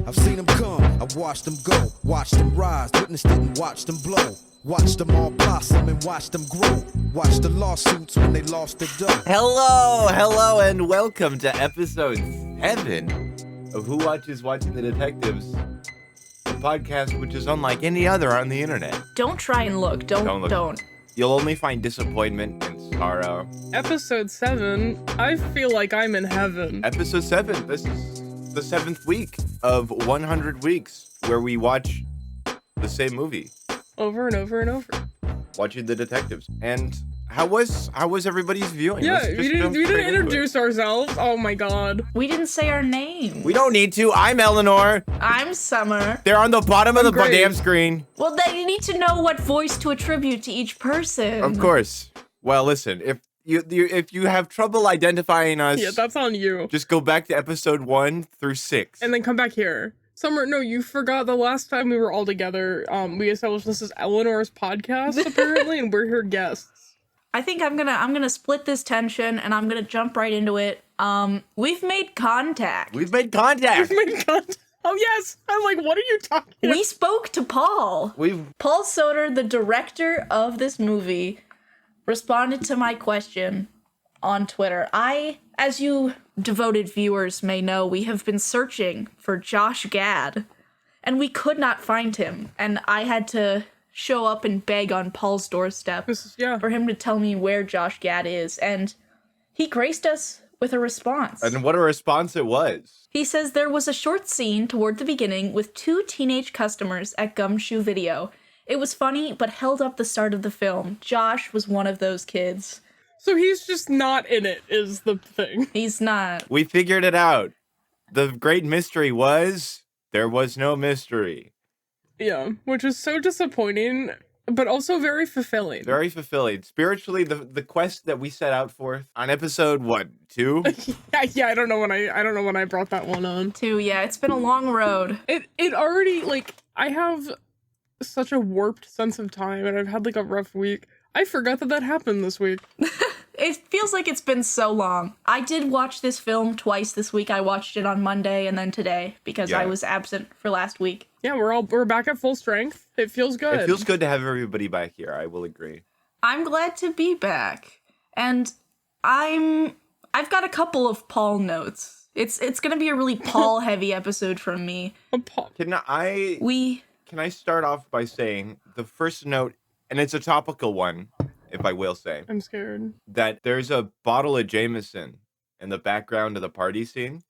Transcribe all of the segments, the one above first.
I've seen them come, I've watched them go, watched them rise, witnessed it and watched them blow. Watched them all blossom and watched them grow. Watched the lawsuits when they lost their dough. Hello, and welcome to episode 7 of Who Watches Watching the Detectives, a podcast which is unlike any other on the internet. Don't try and look. Don't. You'll only find disappointment and sorrow. Episode 7, I feel like I'm in heaven. Episode 7, this is the 7th week of 100 weeks where we watch the same movie. Over and over and over. Watching the Detectives. And how was everybody's viewing? Yeah, we didn't introduce ourselves. Oh my god. We didn't say our name. We don't need to. I'm Eleanor. I'm Summer. They're on the bottom of the great. damn screen. Well, then you need to know what voice to attribute to each person. Of course. Well, listen, if you have trouble identifying us, Yeah, that's on you. just go back to episode 1 through 6. And then come back here. Summer, no, you forgot the last time we were all together, we established this as Eleanor's podcast, apparently, and we're her guests. I think I'm gonna split this tension and I'm gonna jump right into it. We've made contact. We've made contact. Oh my god. Oh yes! I'm like, what are you talking about? We spoke to Paul. Paul Soter, the director of this movie, responded to my question on Twitter. As you devoted viewers may know, we have been searching for Josh Gad, and we could not find him. And I had to show up and beg on Paul's doorstep for him to tell me where Josh Gad is, and he graced us with a response. And what a response it was. He says there was a short scene toward the beginning with 2 teenage customers at Gumshoe Video. It was funny, but held up the start of the film. Josh was one of those kids. So he's just not in it, is the thing. He's not. We figured it out. The great mystery was there was no mystery. Yeah, which is so disappointing, but also very fulfilling. Very fulfilling. Spiritually, the quest that we set out for on episode 2? Yeah, I don't know when I brought that one on. 2, yeah, it's been a long road. It already, like, I have such a warped sense of time, and I've had like a rough week. I forgot that happened this week. It feels like it's been so long. I did watch this film twice this week. I watched it on Monday and then today because I was absent for last week. Yeah, we're back at full strength. It feels good. It feels good to have everybody back here. I will agree. I'm glad to be back. And I've got a couple of Paul notes. It's going to be a really Paul heavy episode from me. Can I start off by saying the first note, and it's a topical one, if I will say. I'm scared. That there's a bottle of Jameson in the background of the party scene.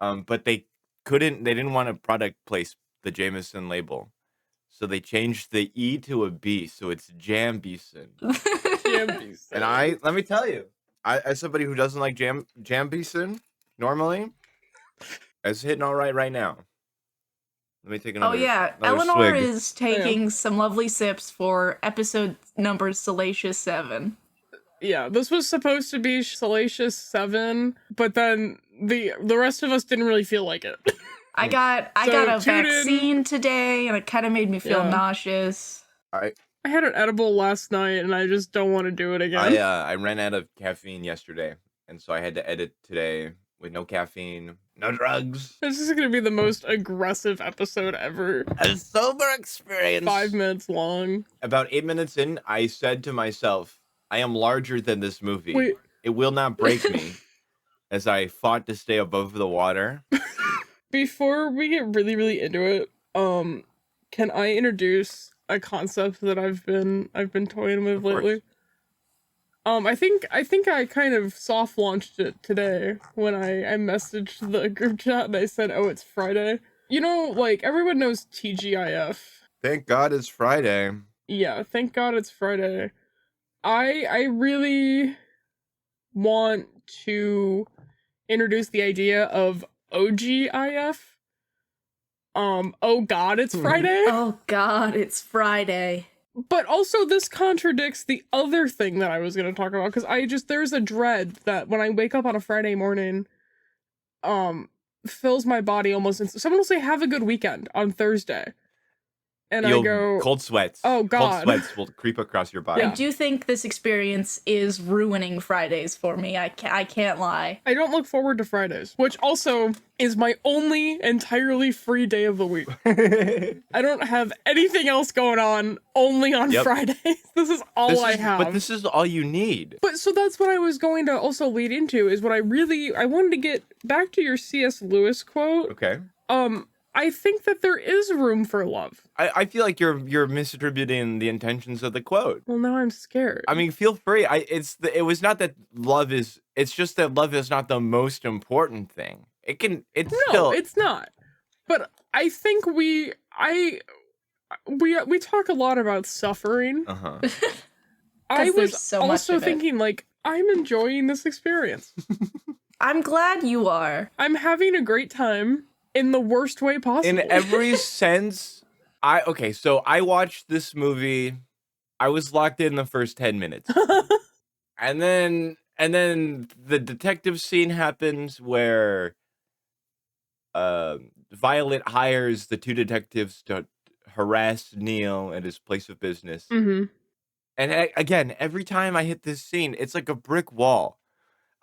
But they didn't want to product place the Jameson label. So they changed the E to a B, so it's Jambeson. Jambeson. And let me tell you, as somebody who doesn't like Jambeson, normally, it's hitting all right now. Let me take another. Oh yeah, another Eleanor swig. is taking some lovely sips for episode number Salacious 7. Yeah, this was supposed to be Salacious 7, but then the rest of us didn't really feel like it. I got a vaccine today, and it kind of made me feel nauseous. I had an edible last night, and I just don't want to do it again. I ran out of caffeine yesterday, and so I had to edit today with no caffeine, no drugs. This is gonna be the most aggressive episode ever. A sober experience. 5 minutes long. About 8 minutes in, I said to myself, I am larger than this movie. Wait. It will not break me. As I fought to stay above the water. Before we get really, really into it, can I introduce a concept that I've been toying with lately? I think I kind of soft launched it today when I messaged the group chat and I said, "Oh, it's Friday." You know, like everyone knows TGIF. Thank God it's Friday. Yeah, thank God it's Friday. I really want to introduce the idea of OGIF. Oh God, it's Friday. Oh God, it's Friday. But also this contradicts the other thing that I was going to talk about, because there's a dread that when I wake up on a Friday morning, fills my body almost. Someone will say, have a good weekend on Thursday. and I You'll go, cold sweats. "Oh, Cold God." sweats will creep across your body. I do think this experience is ruining Fridays for me. I can't lie. I don't look forward to Fridays, which also is my only entirely free day of the week. I don't have anything else going on, only on Yep. Fridays. This is all I have. But this is all you need. But so that's what I was going to also lead into, is what I wanted to get back to your C.S. Lewis quote. Okay. I think that there is room for love. I feel like you're misattributing the intentions of the quote. Well, now I'm scared. I mean, feel free. It was not that love is. It's just that love is not the most important thing. It's no, still. it's not. But I think we talk a lot about suffering. Uh-huh. I there's was so much also of it. thinking, like, I'm enjoying this experience. I'm glad you are. I'm having a great time in the worst way possible. In every sense, so I watched this movie. I was locked in the first 10 minutes. and then the detective scene happens where Violet hires the two detectives to harass Neil at his place of business. Mm-hmm. And again, every time I hit this scene, it's like a brick wall.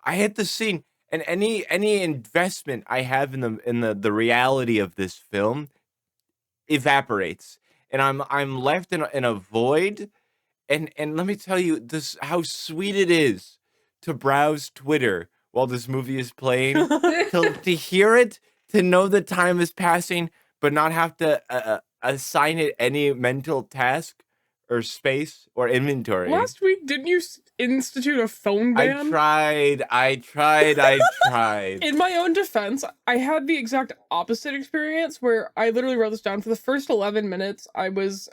I hit the scene, and any investment I have in the reality of this film evaporates, and I'm left in a void. And let me tell you how sweet it is to browse Twitter while this movie is playing, to hear it, to know that time is passing, but not have to assign it any mental task or space or inventory. Last week, didn't you institute a phone ban? I tried. In my own defense, I had the exact opposite experience where I literally wrote this down. For the first 11 minutes, I was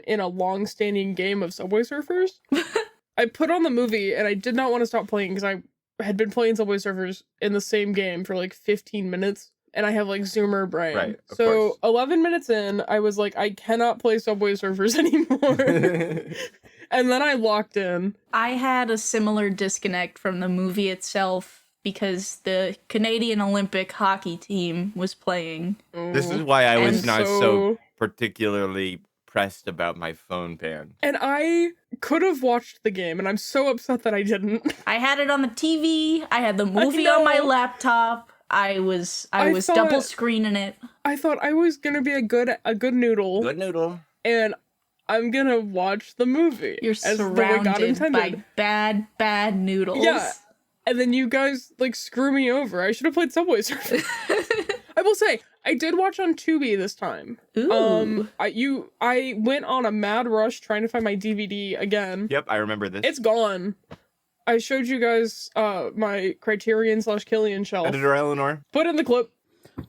in a long-standing game of Subway Surfers. I put on the movie, and I did not want to stop playing because I had been playing Subway Surfers in the same game for like 15 minutes. And I have like Zoomer brain. Right, of so course. 11 minutes in, I was like, I cannot play Subway Surfers anymore. And then I locked in. I had a similar disconnect from the movie itself because the Canadian Olympic hockey team was playing. This is why I was And not so particularly pressed about my phone ban. And I could have watched the game, and I'm so upset that I didn't. I had it on the TV. I had the movie on my know. laptop. I was thought- double screening it. I thought I was gonna be a good noodle, Good noodle. and I'm gonna watch the movie. You're as the way God surrounded intended. by bad noodles. Yeah. And then you guys like screw me over. I should have played Subway Surfers. I will say, I did watch on Tubi this time. Ooh. I went on a mad rush trying to find my DVD again. Yep, I remember this. It's gone. I showed you guys my Criterion/Killian shelf. Editor Eleanor. Put in the clip.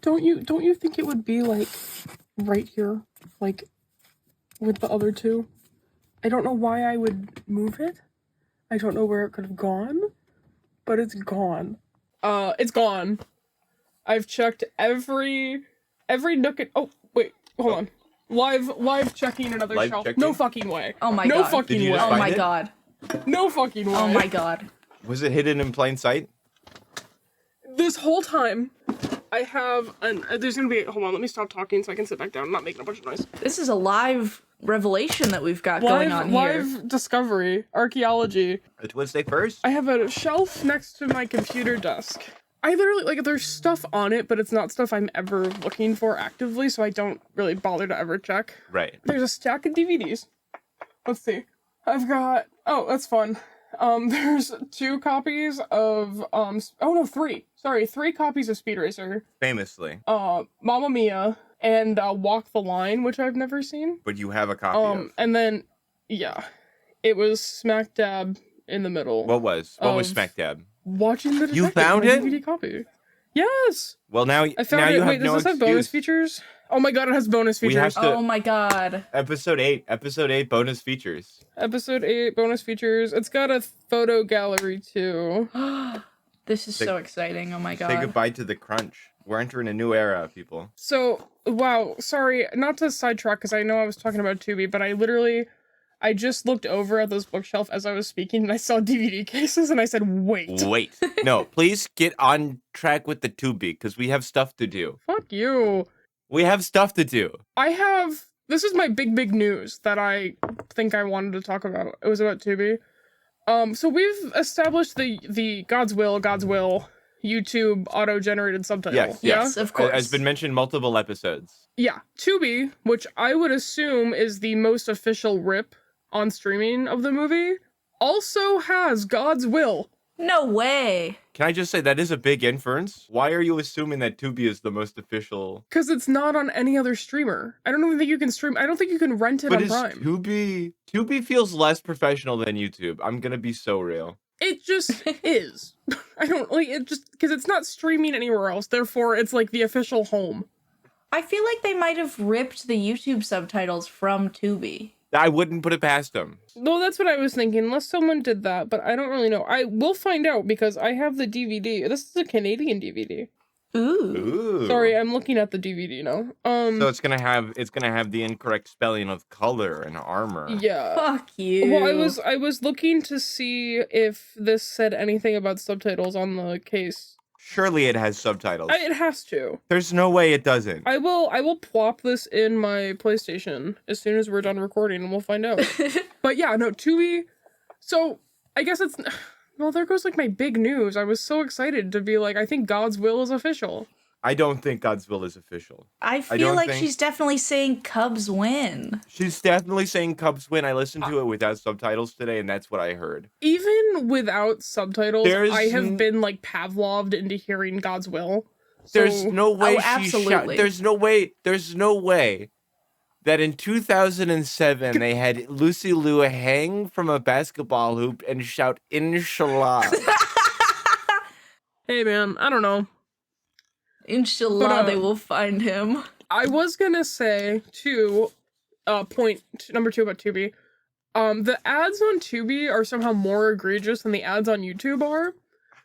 Don't you think it would be like right here, like with the other two? I don't know why I would move it. I don't know where it could have gone, but it's gone. It's gone. I've checked every nook and hold on. Live checking another Live shelf. checking? No fucking way. Oh my no god. fucking Did you way. just Oh find my it? god. No fucking way. Oh my god. Was it hidden in plain sight? This whole time, I have there's gonna be. Hold on, let me stop talking so I can sit back down. I'm not making a bunch of noise. This is a live revelation that we've got going on here. Live discovery, archaeology. It was they first? I have a shelf next to my computer desk. I literally, like, there's stuff on it, but it's not stuff I'm ever looking for actively, so I don't really bother to ever check. Right. There's a stack of DVDs. Let's see. I've got, oh, that's fun. There's 2 copies of, three. Sorry, 3 copies of Speed Racer. Famously. Mamma Mia, and, Walk the Line, which I've never seen. But you have a copy of. And then, yeah. It was smack dab in the middle. What was of- Smack Dab? Watching the You detective, found my it? DVD copy. Yes, Well, now I found now it. you have Wait, does no this have bonus excuse. features? Oh my god, it has bonus We have features. to- Oh my god. Episode 8 bonus features. Episode 8 bonus features. It's got a photo gallery too. This is Say- so exciting. Oh my Say god. goodbye to the crunch. We're entering a new era, people. So, wow, sorry, not to sidetrack because I know I was talking about Tubi, but I just looked over at this bookshelf as I was speaking and I saw DVD cases and I said, wait, Wait. No, please get on track with the Tubi, because we have stuff to do. fuck you. We have stuff to do. I have this is my big news that I think I wanted to talk about. It was about Tubi. So we've established the God's Will YouTube auto-generated subtitle. Yes, Yes, of course. Has been mentioned multiple episodes. Yeah. Tubi, which I would assume is the most official rip on streaming of the movie, also has God's Will. No way. Can I just say that is a big inference? Why are you assuming that Tubi is the most official? Because it's not on any other streamer. I don't even think you can stream. I don't think you can rent it But on is Prime. Tubi feels less professional than YouTube. I'm gonna be so real. It just is. I don't like it just because it's not streaming anywhere else. Therefore, it's like the official home. I feel like they might have ripped the YouTube subtitles from Tubi. I wouldn't put it past them. No, that's what I was thinking. Unless someone did that, but I don't really know. I will find out because I have the DVD. This is a Canadian DVD. Ooh. Ooh. Sorry, I'm looking at the DVD now. So it's gonna have the incorrect spelling of color and armor. Yeah. Fuck you. Well, I was looking to see if this said anything about subtitles on the case. Surely it has subtitles. It has to. There's no way it doesn't. I will plop this in my PlayStation as soon as we're done recording, and we'll find out. But yeah, no, Tubi. So I guess it's. Well, there goes like my big news. I was so excited to be like, I think God's Will is official. I don't think God's Will is official. I feel don't like think- she's definitely saying Cubs win. She's definitely saying Cubs win. I listened to it without subtitles today, and that's what I heard. Even without subtitles, There's I have n- been like Pavloved into hearing God's Will. There's So- no way Oh, she absolutely. shot. There's no way that in 2007 they had Lucy Liu hang from a basketball hoop and shout "Inshallah." Hey man, I don't know. Inshallah, But, they will find him. I was gonna say too, number 2 about Tubi. The ads on Tubi are somehow more egregious than the ads on YouTube are.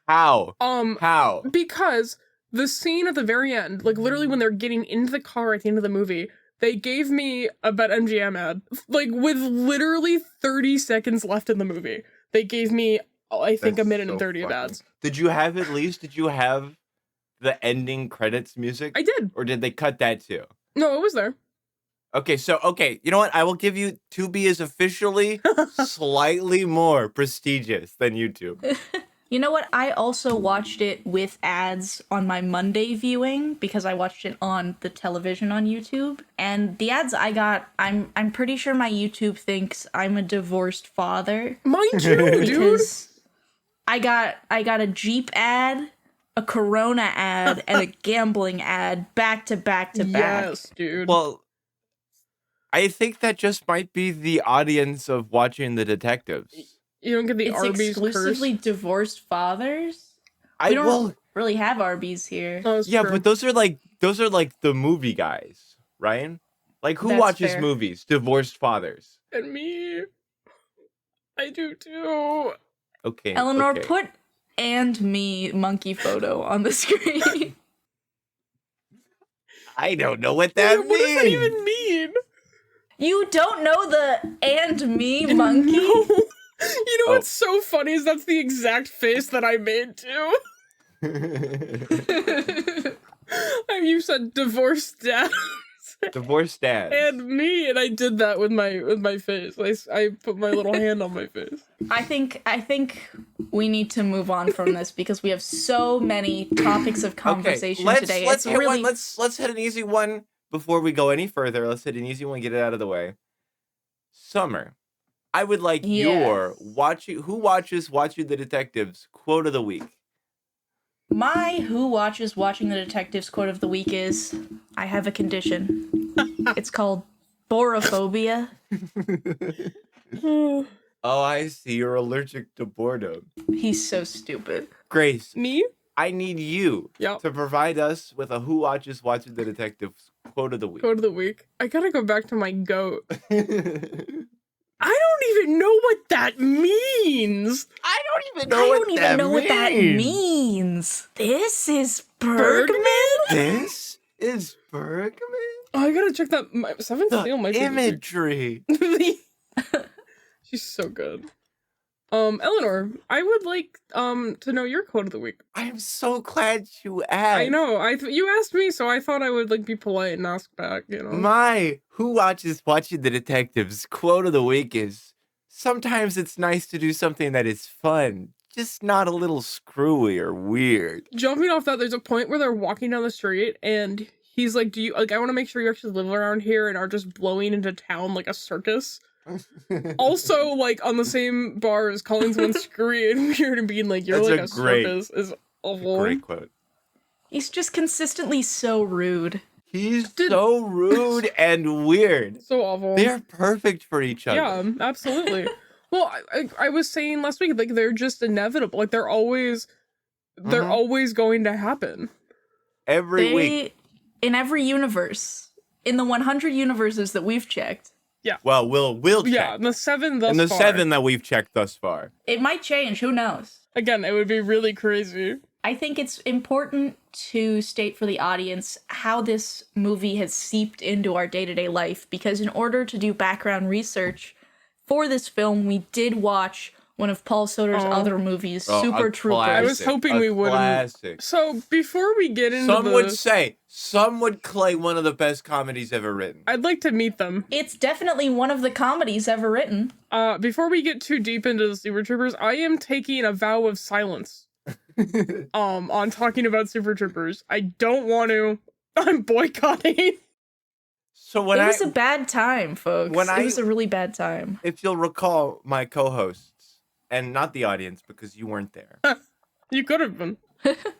How? How? Because the scene at the very end, like literally when they're getting into the car at the end of the movie, they gave me a BetMGM ad, like with literally 30 seconds left in the movie. They gave me, I think, That's a minute so and 30 of fucking- ads. Did you have the ending credits music? I did. Or did they cut that too? No, it was there. Okay, you know what? I will give you Tubi is officially slightly more prestigious than YouTube. You know what? I also watched it with ads on my Monday viewing because I watched it on the television on YouTube. And the ads I got, I'm pretty sure my YouTube thinks I'm a divorced father. Mind you, dude. Because I got a Jeep ad, a Corona ad, and a gambling ad back to back to back. Yes, dude. Well, I think that just might be the audience of watching the detectives. You don't get the It's Arby's exclusively curse. divorced fathers. I We don't will. really have Arby's here. Oh, it's Yeah, true. but those are like the movie guys, right? Like who That's watches fair. movies? Divorced fathers. And me. I do too. Okay. Eleanor, okay. put and me monkey photo on the screen. I don't know what that What does that means. even mean? You don't know the and me monkey? No. You know Oh. what's so funny is that's the exact face that I made too. You said divorced dad Divorced dad. and me, and I did that with my face. I put my little hand on my face. I think we need to move on from this because we have so many topics of conversation today. Let's It's hit really one. Let's hit an easy one before we go any further. Let's hit an easy one. Get it out of the way. Summer, I would like your who watches Watching the Detectives quote of the week. my who watches watching the detectives quote of the week is I have a condition. It's called borophobia. Oh, I see. You're allergic to boredom. He's so stupid. Grace, Me? I need you Yep. to provide us with a who watches Watching the Detectives quote of the week. Quote of the week. I gotta go back to my goat. I don't even know what that means. I don't even I don't even know what that means. This is Bergman? This is Bergman. Oh, I gotta check that. Seven The Seal might be imagery. She's so good. Eleanor, I would like to know your quote of the week. I'm so glad you asked. I know. You asked me, so I thought I would like be polite and ask back. You know. My Who Watches Watching the Detectives quote of the week is, sometimes it's nice to do something that is fun, just not a little screwy or weird. Jumping off that, there's a point where they're walking down the street and he's like, "Do you like? I want to make sure you actually live around here and are just blowing into town like a circus." Also, like on the same bar as calling someone screwy and weird and being like, "You're That's like a a great- circus" is awful. Great quote. He's just consistently so rude. He's so rude and weird. So awful. They're perfect for each other. Yeah, absolutely. Well, I was saying last week, like they're just inevitable. Like they're always going to happen. Every week. In every universe, in the 100 universes that we've checked, Well, we'll check. Yeah, the 7 thus And the far. 7 that we've checked thus far. it might change. Who knows? Again, it would be really crazy. I think it's important to state for the audience how this movie has seeped into our day-to-day life, because in order to do background research for this film, we did watch one of Paul Soder's other movies, Super a Troopers. I was classic, hoping a we wouldn't. Classic. So before we get into Some would claim one of the best comedies ever written. I'd like to meet them. It's definitely one of the comedies ever written. Before we get too deep into the Super Troopers, I am taking a vow of silence. On talking about Super Troopers. I don't want to. I'm boycotting. So when It was a bad time, folks. when It was a really bad time. if you'll recall, my co-hosts, and not the audience because you weren't there, You could have been.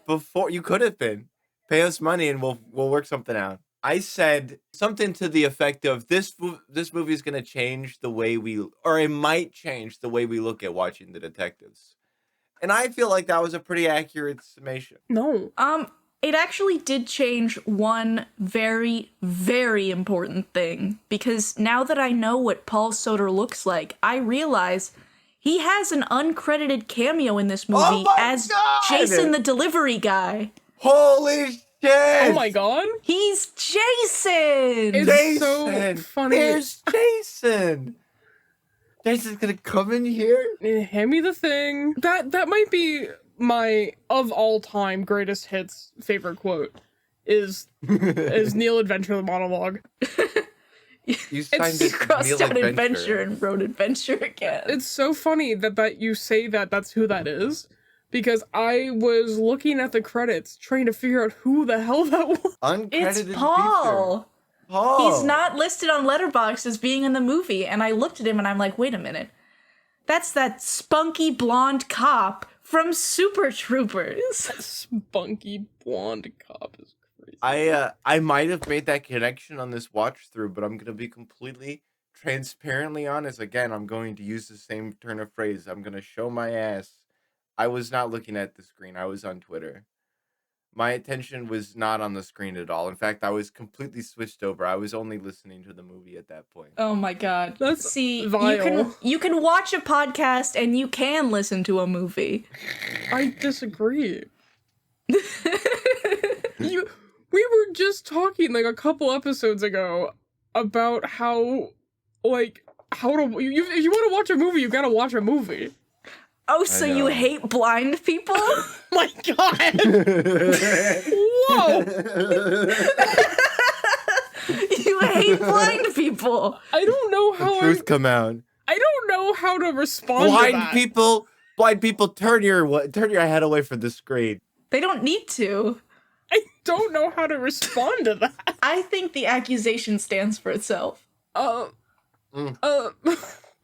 before you could have been, pay us money and we'll work something out. I said something to the effect of this movie is going to change the way or it might change the way we look at Watching the Detectives. And I feel like that was a pretty accurate summation. No. It actually did change one very, very important thing, because now that I know what Paul Soder looks like, I realize he has an uncredited cameo in this movie Oh my as God! Jason the delivery guy. Holy shit! Oh my god. He's Jason! It's so Jason! funny. There's Jason! Jason's gonna come in here? Hand me the thing. That might be my of all time greatest hits favorite quote is Neil Adventure the monologue. You signed He it crossed Neil out adventure and wrote adventure again. It's so funny that you say that's who that is, because I was looking at the credits trying to figure out who the hell that was. Uncredited It's feature. Paul! Paul! He's not listed on Letterboxd as being in the movie, and I looked at him and I'm like, wait a minute. That's that spunky blonde cop from Super Troopers. Spunky blonde cop is crazy. I might have made that connection on this watch through, but I'm gonna be completely transparently honest. Again, I'm going to use the same turn of phrase. I'm gonna show my ass. I was not looking at the screen. I was on Twitter. My attention was not on the screen at all. In fact, I was completely switched over. I was only listening to the movie at that point. Oh my god. That's See, vile. you can watch a podcast and you can listen to a movie. I disagree. We were just talking like a couple episodes ago about how if you want to watch a movie, you gotta watch a movie. Oh, so you know. hate blind people? My God! Whoa! You hate blind people. I don't know how Truth come out. I don't know how to respond to Blind that. people, turn your head away from the screen. They don't need to. I don't know how to respond to that. I think the accusation stands for itself. All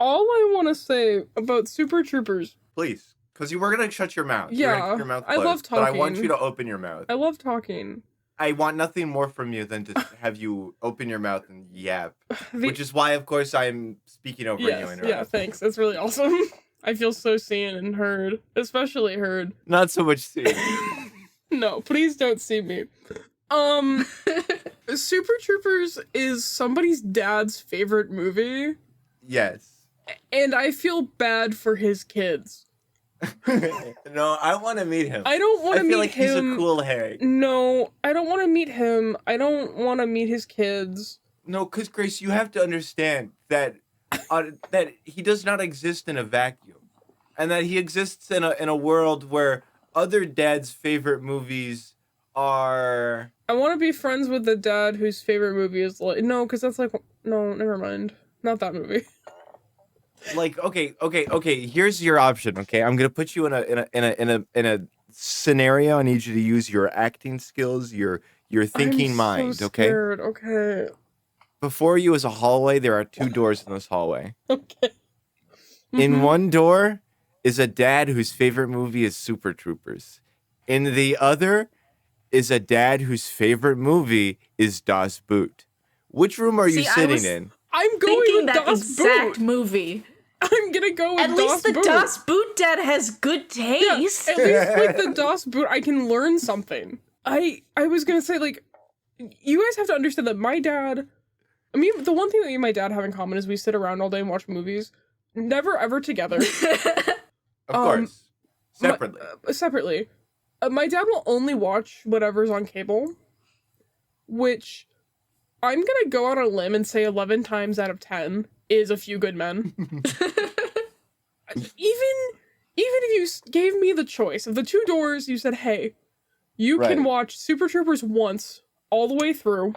I want to say about Super Troopers, Please, because you were gonna shut your mouth. Yeah, You're gonna keep your mouth I closed, love but I want talking. you to open your mouth. I love talking. I want nothing more from you than to have you open your mouth and yap, The- which is why, of course, I'm speaking over you. yeah, thanks. That's really awesome. I feel so seen and heard, especially heard. Not so much see. No, please don't see me. Super Troopers is somebody's dad's favorite movie, Yes. and I feel bad for his kids. No, I want to meet him. I don't want I to feel meet like him. he's a cool Harry. No, I don't want to meet him. I don't want to meet his kids. No, because Grace, you have to understand that that he does not exist in a vacuum. and that he exists in a world where other dads' favorite movies are I want to be friends with the dad whose favorite movie is like no, because that's like no, never mind, not that movie. like okay. Here's your option. Okay, I'm gonna put you in a scenario. I need you to use your acting skills, your thinking I'm mind. so Okay. scared. Okay. Before you is a hallway. There are 2 doors in this hallway. Okay. In Mhm. one door is a dad whose favorite movie is Super Troopers. In the other is a dad whose favorite movie is Das Boot. Which room are you See, I sitting was in? I'm going Thinking with that Das exact Boot. movie. I'm gonna go with At least the Boot. Das Boot dad has good Yeah, taste. at least like the Das Boot, I can learn something. I was gonna say like, you guys have to understand that my dad. I mean, the one thing that me and my dad have in common is we sit around all day and watch movies. Never ever together. Of course. Separately. Separately. My dad will only watch whatever's on cable, which I'm gonna go out on a limb and say 11 times out of 10 is A Few Good Men. Even if you gave me the choice of the 2 doors, you said, hey, you Right. can watch Super Troopers once, all the way through.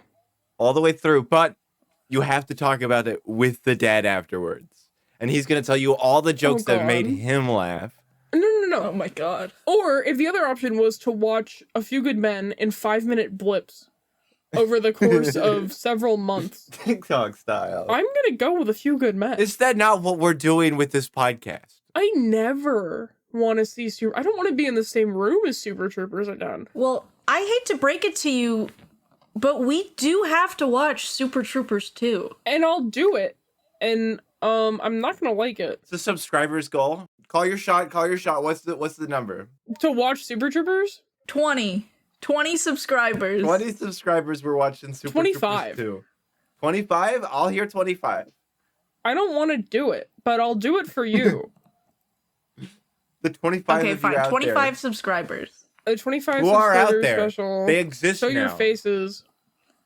All the way through, but you have to talk about it with the dad afterwards. And he's going to tell you all the jokes that made God. him laugh. No. Oh my god. Or if the other option was to watch A Few Good Men in 5-minute blips over the course of several months, TikTok style. I'm gonna go with A Few Good Men. Is that not what we're doing with this podcast? I never want to see I don't want to be in the same room as Super Troopers again. Well, I hate to break it to you, but we do have to watch Super Troopers 2. And I'll do it. And I'm not gonna like it. It's a subscribers goal. Call your shot. What's the number? To watch Super Troopers? 20 subscribers. 20 subscribers were watching Super 25. Troopers 2. 25? I'll hear 25. I don't want to do it, but I'll do it for you. The 25 Okay, of you fine. out 25 there subscribers. A 25 who are out subscriber there. special. They exist Show now. your faces.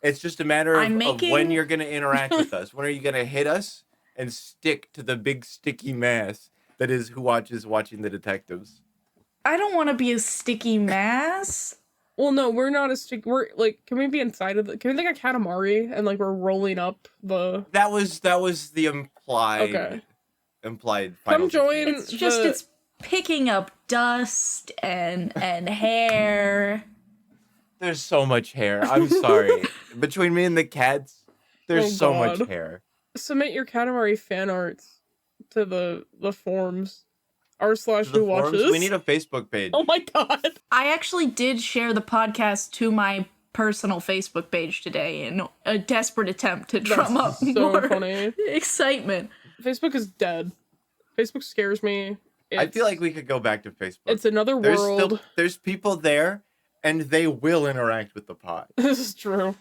It's just a matter of, I'm of when making- you're going to interact with us. When are you going to hit us and stick to the big sticky mass that is who watches Watching the Detectives? I don't want to be a sticky mass. Well, no, we're not we're like, can we be inside of can we like a Katamari and like we're rolling up the That was the implied Okay. implied Come final join- decision. It's just it's picking up dust and hair. There's so much hair. I'm sorry. Between me and the cats, there's Oh, so much God. hair. submit your Katamari fan arts to the forums. R slash The who forums, watches. we need a Facebook page. Oh my god. I actually did share the podcast to my personal Facebook page today in a desperate attempt to drum up so more funny. excitement. Facebook is dead. Facebook scares me. I feel like we could go back to Facebook. It's another world. There's people there, and they will interact with the pod. This is true.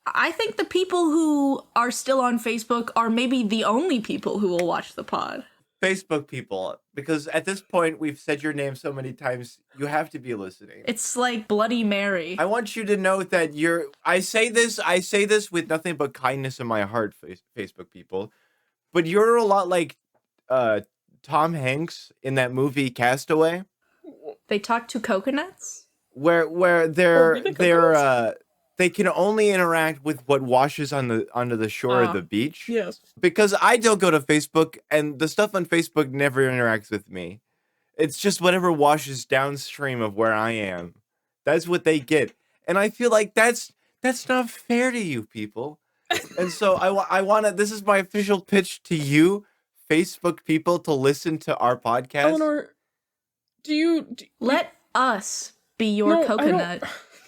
I think the people who are still on Facebook are maybe the only people who will watch the pod. Facebook people, because at this point we've said your name so many times, you have to be listening. It's like Bloody Mary. I want you to know that I say this with nothing but kindness in my heart, Facebook people, but you're a lot like Tom Hanks in that movie Castaway, They talk to coconuts? where really? they can only interact with what washes onto the shore of the beach. Yes. Because I don't go to Facebook, and the stuff on Facebook never interacts with me. It's just whatever washes downstream of where I am. That's what they get. And I feel like that's not fair to you people. And so I want to, this is my official pitch to you, Facebook people, to listen to our podcast. Eleanor, Let us be your No, I don't- coconut.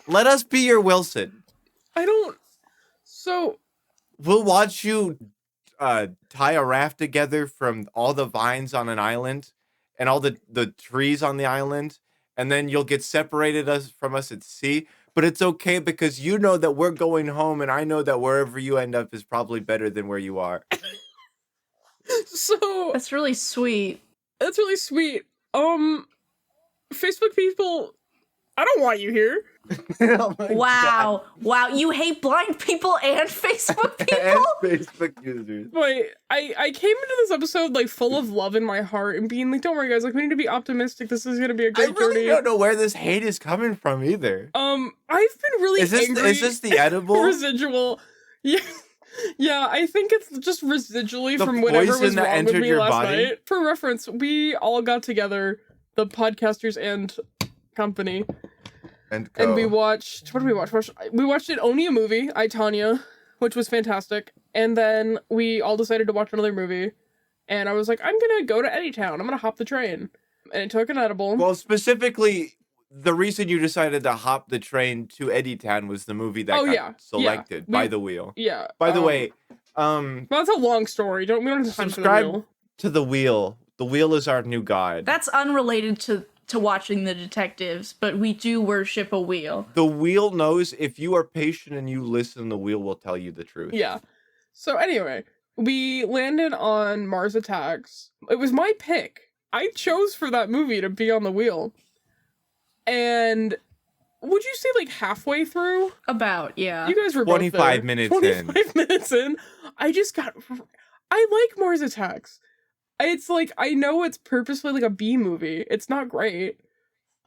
Let us be your Wilson. I don't. So We'll watch you tie a raft together from all the vines on an island and all the trees on the island, and then you'll get separated from us at sea. But it's okay because you know that we're going home, and I know that wherever you end up is probably better than where you are. That's really sweet. That's really sweet. Facebook people, I don't want you here. Oh my Wow. Wow. You hate blind people and Facebook God. people? And Facebook users. But I came into this episode like full of love in my heart and being like, don't worry guys, like we need to be optimistic. This is gonna be a I great really journey. don't know where this hate is coming from either. I've been really Is angry. this the edible? Residual? Yeah. Yeah, I think it's just residually The from whatever poison was that wrong with entered me your last body? night. For reference, we all got together, the podcasters and company, And we watched. What did we watch? We watched an Onia movie, I, Tanya, which was fantastic. And then we all decided to watch another movie. And I was like, I'm gonna go to Eddietown. I'm gonna hop the train. And I took an edible. Well, specifically, the reason you decided to hop the train to Eddietown was the movie that Oh, got yeah. selected Yeah. by The Wheel. Yeah. By the way, well, that's a long story. We don't have time for the subscribe wheel. to The Wheel. The Wheel is our new god. That's unrelated to watching the detectives, but we do worship a wheel. The Wheel knows if you are patient and you listen, The Wheel will tell you the truth. Yeah. So anyway, we landed on Mars Attacks. It was my pick. I chose for that movie to be on the wheel. And would you say like halfway through? About, yeah. You guys were both 25 there. minutes in. 25 minutes in. I like Mars Attacks. It's like, I know it's purposely like a B movie. It's not great.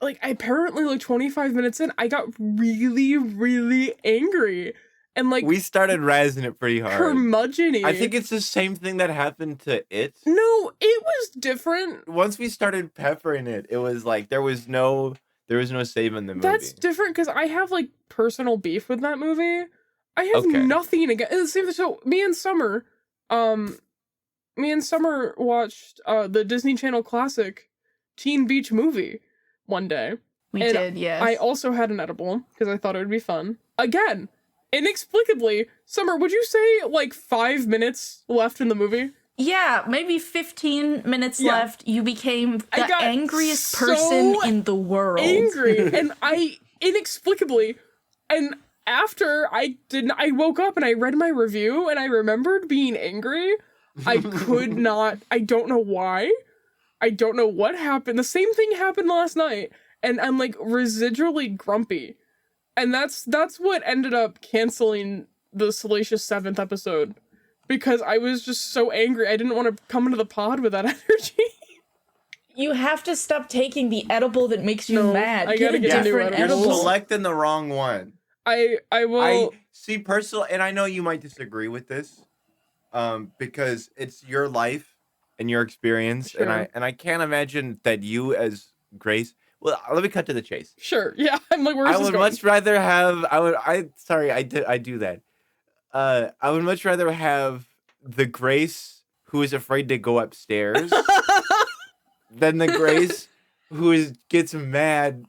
Like, apparently like 25 minutes in, I got really, really angry. And like, We started razzing it pretty hard. curmudgeon-y. I think it's the same thing that happened to It. No, it was different. Once we started peppering it, it was like there was no saving the movie. That's different because I have like personal beef with that movie. I have Okay. nothing against. So me and Summer watched the Disney Channel classic Teen Beach Movie one day. We And did, yes. I also had an edible because I thought it would be fun. Again, inexplicably, Summer, would you say like 5 minutes left in the movie? Yeah, maybe 15 minutes Yeah. left. You became I the got angriest so person in the world. Angry, and I inexplicably, and after I woke up and I read my review and I remembered being angry. I could not. I don't know why. I don't know what happened. The same thing happened last night, and I'm like residually grumpy, and that's what ended up canceling the Salacious 7th episode. Because I was just so angry. I didn't want to come into the pod with that energy. You have to stop taking the edible that makes you No, mad. I Get gotta a get a new different edible. You're edible. selecting the wrong one. I will. I see personal, and I know you might disagree with this, because it's your life and your experience, Sure. and I can't imagine that you as Grace. Well, let me cut to the chase. Sure. Yeah. I'm like, where's I this would going? much rather have. I do that. I would much rather have the Grace who is afraid to go upstairs than the Grace who gets mad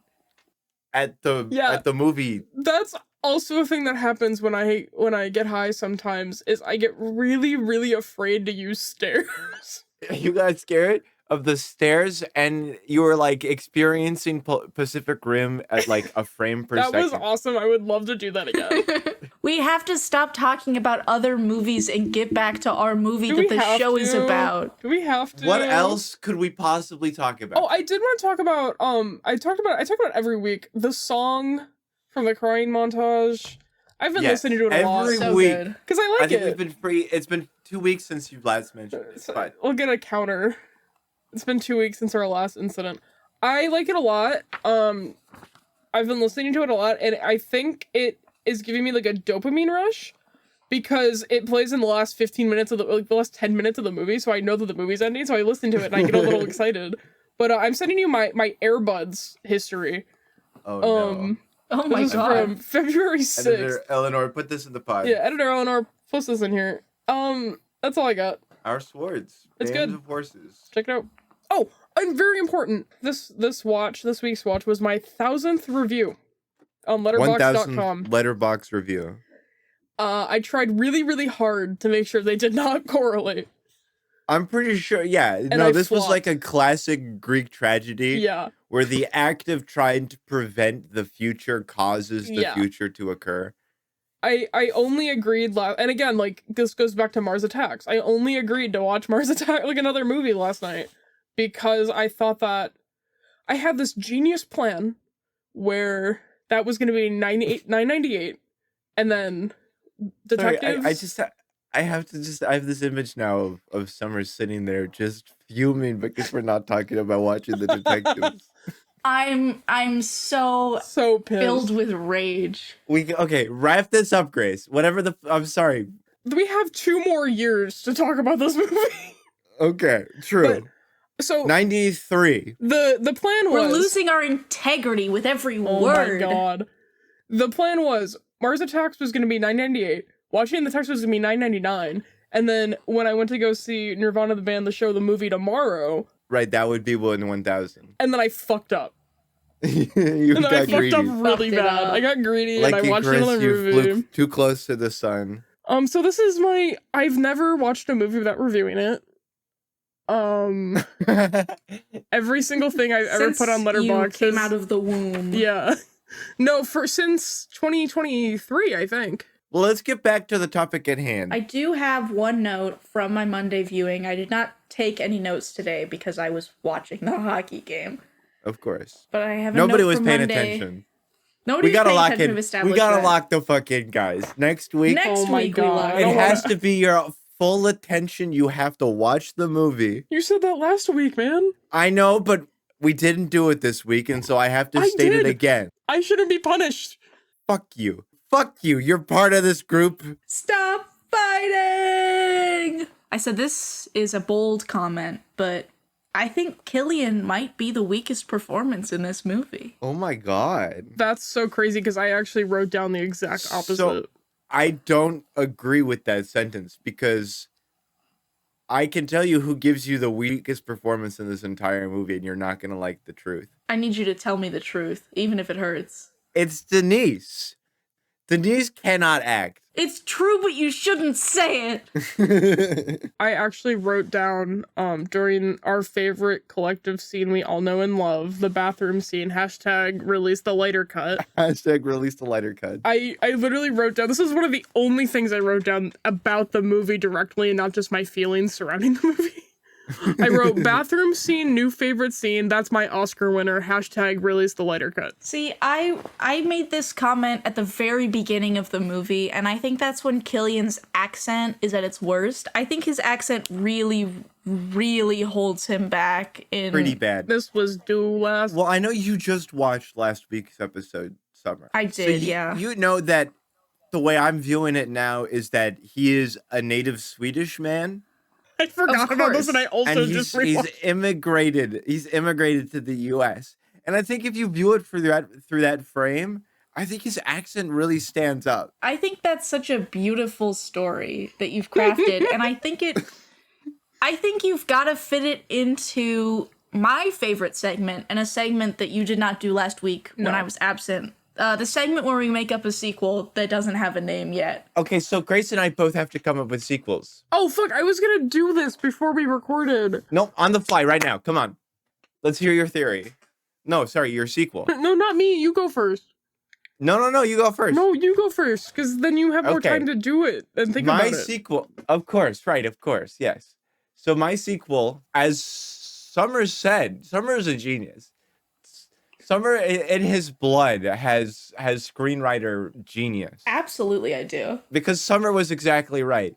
at the movie. That's also a thing that happens when I get high sometimes is I get really, really afraid to use stairs. You got scared of the stairs and you were like experiencing Pacific Rim at like a frame per That second. was awesome. I would love to do that again. We have to stop talking about other movies and get back to our movie Do that we the have show is to? about. Do we have to? What else could we possibly talk about? Oh, I did want to talk about I talk about every week the song from the crying montage. I've been Yes, listening to it a lot every So week. good. because I I like think it. it's been free. It's been 2 weeks since you last mentioned it. So But we'll get a counter. It's been 2 weeks since our last incident. I like it a lot. I've been listening to it a lot, and I think it is giving me like a dopamine rush because it plays in the last 15 minutes of the last 10 minutes of the movie, so I know that the movie's ending, so I listen to it and I get a little excited. But I'm sending you my AirBuds history. oh no. Oh my This is god. from February 6th. Editor Eleanor, put this in the pod. Yeah, editor Eleanor, post this in here. That's all I got. Our swords. It's Bands good. of horses. Check it out. Oh, and very important. This week's watch was my 1000th review on letterboxd.com. letterbox review. I tried really, really hard to make sure they did not correlate. I'm pretty sure. Yeah. And No, I this was flopped. like a classic Greek tragedy. Yeah. Where the act of trying to prevent the future causes the Yeah. future to occur. I only agreed and again, like this goes back to Mars Attacks. I only agreed to watch Mars Attack like another movie last night because I thought that I had this genius plan where that was going to be 998, and then Sorry, detectives. I have this image now of Summer sitting there just fuming because we're not talking about watching the detectives. I'm so So pissed. filled with rage. Okay, wrap this up, Grace. Whatever I'm sorry. We have 2 more years to talk about this movie. Okay, true. So 93. the plan was, We're losing our integrity with every oh word. my god. The plan was Mars Attacks was going to be 998, Watching the Text was going to be 999, and then when I went to go see Nirvana the band, the show, the movie tomorrow, Right, that would be 1,000. and then I fucked up. You And then I got fucked greedy. up really Fucked it bad. up. I got greedy and I Like watched Chris, another you movie. flew too close to the sun. So this is I've never watched a movie without reviewing it. Every single thing I've ever Since put on you Letterboxd came out of the womb. yeah. No, since 2023, I think. Well, let's get back to the topic at hand. I do have one note from my Monday viewing. I did not take any notes today because I was watching the hockey game. Of course. But I have a Nobody note was from paying Monday. attention. Nobody We gotta was paying lock attention. in. We've established We gotta that. lock the fuck in, guys. Next week, Next Oh my week we God. lock. I it don't has wanna- to be your full attention. You have to watch the movie. You said that last week, man. I know, but we didn't do it this week, and so I have to I state it did. again. I shouldn't be punished. Fuck you. Fuck you. You're part of this group. Stop fighting! I said this is a bold comment, but I think Killian might be the weakest performance in this movie. Oh my god. That's so crazy because I actually wrote down the exact opposite. So, I don't agree with that sentence because I can tell you who gives you the weakest performance in this entire movie, and you're not gonna like the truth. I need you to tell me the truth, even if it hurts. It's Denise. Denise cannot act. It's true, but you shouldn't say it. I actually wrote down during our favorite collective scene we all know and love, the bathroom scene, hashtag release the lighter cut. Hashtag release the lighter cut. I literally wrote down, this is one of the only things I wrote down about the movie directly and not just my feelings surrounding the movie. I wrote bathroom scene, new favorite scene, that's my Oscar winner, hashtag release the lighter cut. See, I made this comment at the very beginning of the movie, and I think that's when Killian's accent is at its worst. I think his accent really, really holds him back in... Pretty bad. This was due last. Well, I know you just watched last week's episode, Summer. I So did, yeah. You know that the way I'm viewing it now is that he is a native Swedish man. I forgot about this and I also And just he's rewatched. immigrated. He's immigrated to the U.S. And I think if you view it through that frame, I think his accent really stands up. I think that's such a beautiful story that you've crafted, and I think you've got to fit it into my favorite segment, and a segment that you did not do last week when I was absent. The segment where we make up a sequel that doesn't have a name yet. Okay, so Grace and I both have to come up with sequels. Oh fuck, I was gonna do this before we recorded. No, on the fly right now. Come on. Let's hear your theory. No, sorry, your sequel. No, not me, you go first. No, you go first. No, you go first, because then you have more Okay. time to do it and think My about it. sequel, of course, right, of course, yes. So my sequel, as Summers said, Summer is a genius. Summer in his blood has screenwriter genius. Absolutely, I do. Because Summer was exactly right.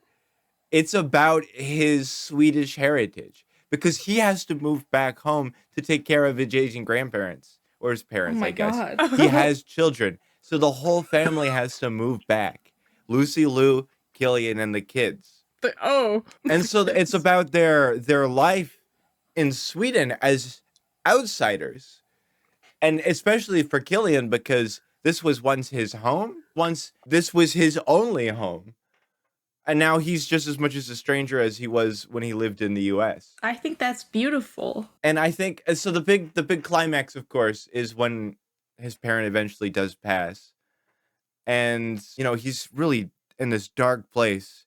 It's about his Swedish heritage. Because he has to move back home to take care of his aging grandparents. Or his parents, Oh my I guess. God. He has children. So the whole family has to move back. Lucy Liu, Killian, and the kids. And so it's about their life in Sweden as outsiders. And especially for Killian, because this was once his home. Once this was his only home. And now he's just as much as a stranger as he was when he lived in the US. I think that's beautiful. And I think so the big climax, of course, is when his parent eventually does pass. And, you know, he's really in this dark place.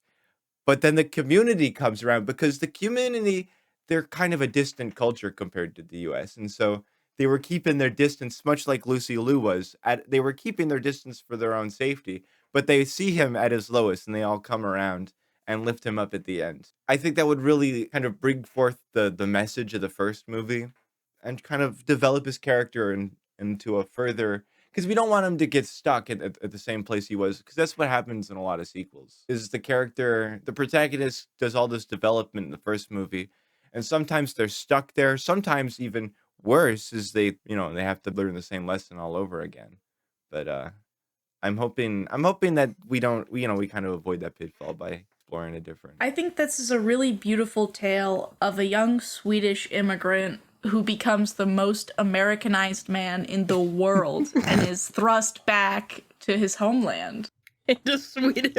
But then the community comes around because the community, they're kind of a distant culture compared to the US. And so they were keeping their distance, much like Lucy Liu was. They were keeping their distance for their own safety. But they see him at his lowest, and they all come around and lift him up at the end. I think that would really kind of bring forth the message of the first movie and kind of develop his character into a further because we don't want him to get stuck at the same place he was, because that's what happens in a lot of sequels. Is the protagonist does all this development in the first movie, and sometimes they're stuck there. Sometimes even worse is they they have to learn the same lesson all over again. But I'm hoping that we kind of avoid that pitfall by exploring a different. I think this is a really beautiful tale of a young Swedish immigrant who becomes the most Americanized man in the world and is thrust back to his homeland. Into Sweden.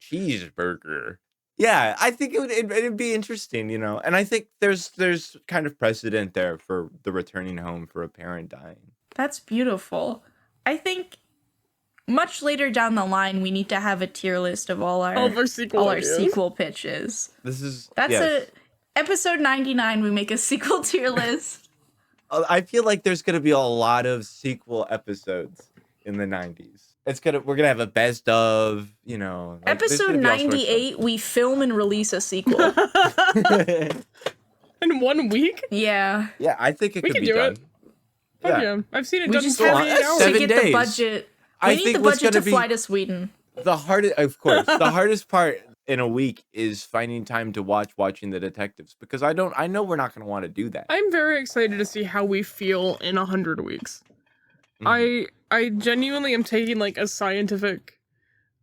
Cheeseburger. Yeah, I think it'd be interesting, and I think there's kind of precedent there for the returning home for a parent dying. That's beautiful. I think much later down the line, we need to have a tier list of all our sequel pitches. Episode 99, we make a sequel tier list. I feel like there's going to be a lot of sequel episodes in the 90s. We're going to have a best of, Episode 98, we film and release a sequel. In 1 week? Yeah. Yeah, I think it we could be do done. It. Yeah. I've seen it we done just in have 48 hours. to 7 get days. the budget. I We need think the what's budget to gonna be fly to Sweden. the hardest part in a week is finding time to watching the detectives, because I know we're not going to want to do that. I'm very excited to see how we feel in 100 weeks. I genuinely am taking like a scientific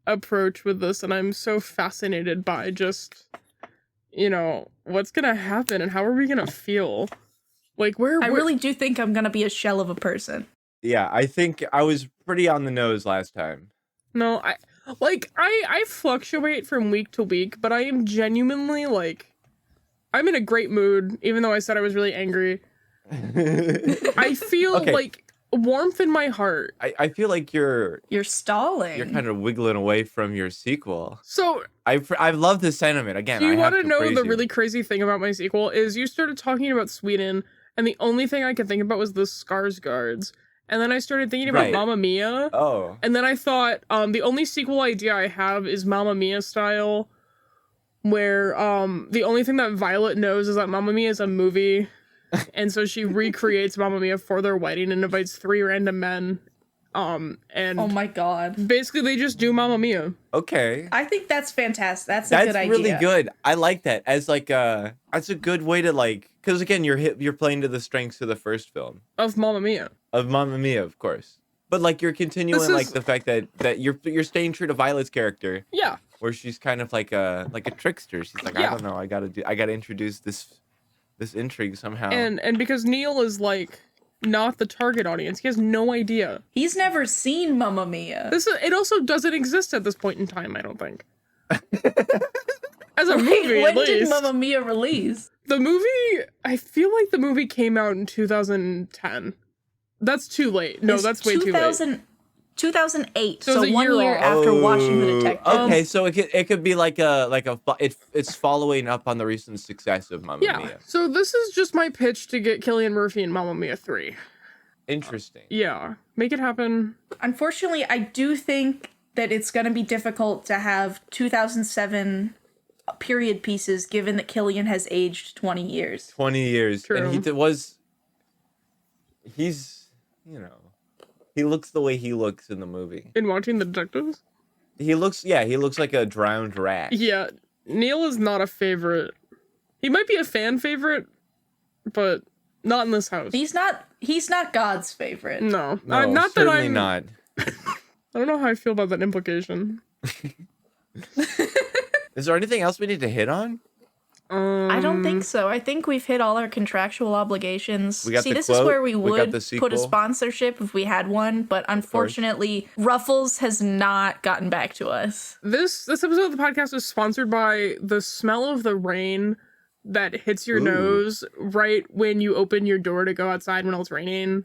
approach with this, and I'm so fascinated by just what's gonna happen and how are we gonna feel. Like I really do think I'm gonna be a shell of a person. Yeah, I think I was pretty on the nose last time. No, I fluctuate from week to week, but I am genuinely I'm in a great mood, even though I said I was really angry. I feel like warmth in my heart. I feel like you're stalling. You're kind of wiggling away from your sequel. So I love the sentiment. Again, do you want to know the you. really crazy thing about my sequel is you started talking about Sweden, and the only thing I could think about was the Skarsgårds. And then I started thinking about Mamma Mia. Oh. And then I thought, the only sequel idea I have is Mamma Mia style, where the only thing that Violet knows is that Mamma Mia is a movie. And so she recreates Mamma Mia for their wedding and invites 3 random men. And oh my god. Basically they just do Mamma Mia. Okay. I think that's fantastic. That's a good idea. That's really good. I like that. As that's a good way to because again, you're playing to the strengths of the first film. Of Mamma Mia. Of Mamma Mia, of course. But you're continuing the fact that you're staying true to Violet's character. Yeah. Where she's kind of like a trickster. She's like, I don't know, I gotta introduce this intrigue somehow. And because Neil is not the target audience. He has no idea. He's never seen Mamma Mia. It also doesn't exist at this point in time, I don't think. As a movie, when at least. did Mamma Mia release? The movie, I feel like the movie came out in 2010. That's too late. No, that's way too late. 2008. So So, it was a 1 year year off. after watching The Detective. Okay, so it could be it's following up on the recent success of Mamma Mia. So this is just my pitch to get Cillian Murphy in Mamma Mia 3. Interesting. Yeah, make it happen. Unfortunately, I do think that it's going to be difficult to have 2007 period pieces, given that Cillian has aged 20 years. 20 years. True. And he's, he looks the way he looks in the movie. In watching The Detectives? He looks like a drowned rat. Yeah, Neil is not a favorite. He might be a fan favorite, but not in this house. He's not God's favorite. No, No, not that certainly I'm not. I don't know how I feel about that implication. Is there anything else we need to hit on? I don't think so. I think we've hit all our contractual obligations. We got See, the this quote, is where we we got would the put a sequel. sponsorship if we had one, but unfortunately, Ruffles has not gotten back to us. This episode of the podcast is sponsored by the smell of the rain that hits your Ooh. nose right when you open your door to go outside when it's raining.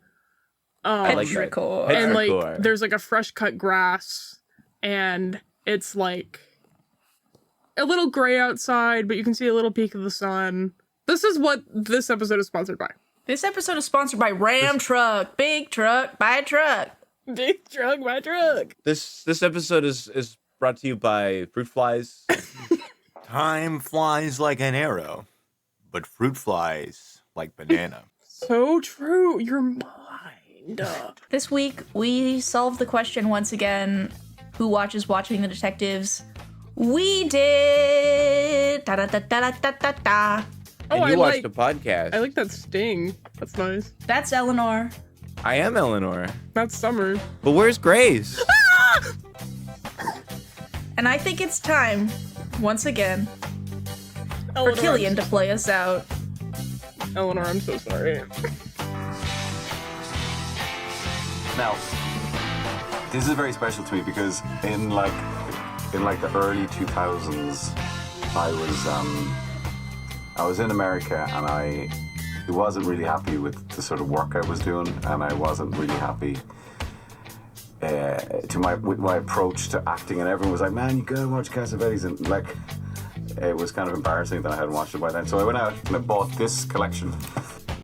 I like that. Petrichor. Pet- And Petrichor. there's a fresh cut grass, and it's a little gray outside, but you can see a little peek of the sun. This is what this episode is sponsored by. This episode is sponsored by Ram Truck. Big truck, buy a truck. Big truck, my truck. This episode is brought to you by fruit flies. Time flies like an arrow, but fruit flies like banana. So true. You're mine. Duh. This week, we solved the question once again, who watches Watching the Detectives? We did! Da-da-da-da-da-da-da. Oh, And you I watched like a podcast. I like that sting. That's nice. That's Eleanor. I am Eleanor. That's Summer. But where's Grace? And I think it's time, once again, for Eleanor, Killian to play us out. Eleanor, I'm so sorry. Now, this is very special to me because in the early 2000s, I was in America and I wasn't really happy with the sort of work I was doing, and I wasn't really happy with my approach to acting, and everyone was like, "Man, you gotta watch Cassavetes," and like it was kind of embarrassing that I hadn't watched it by then. So I went out and I bought this collection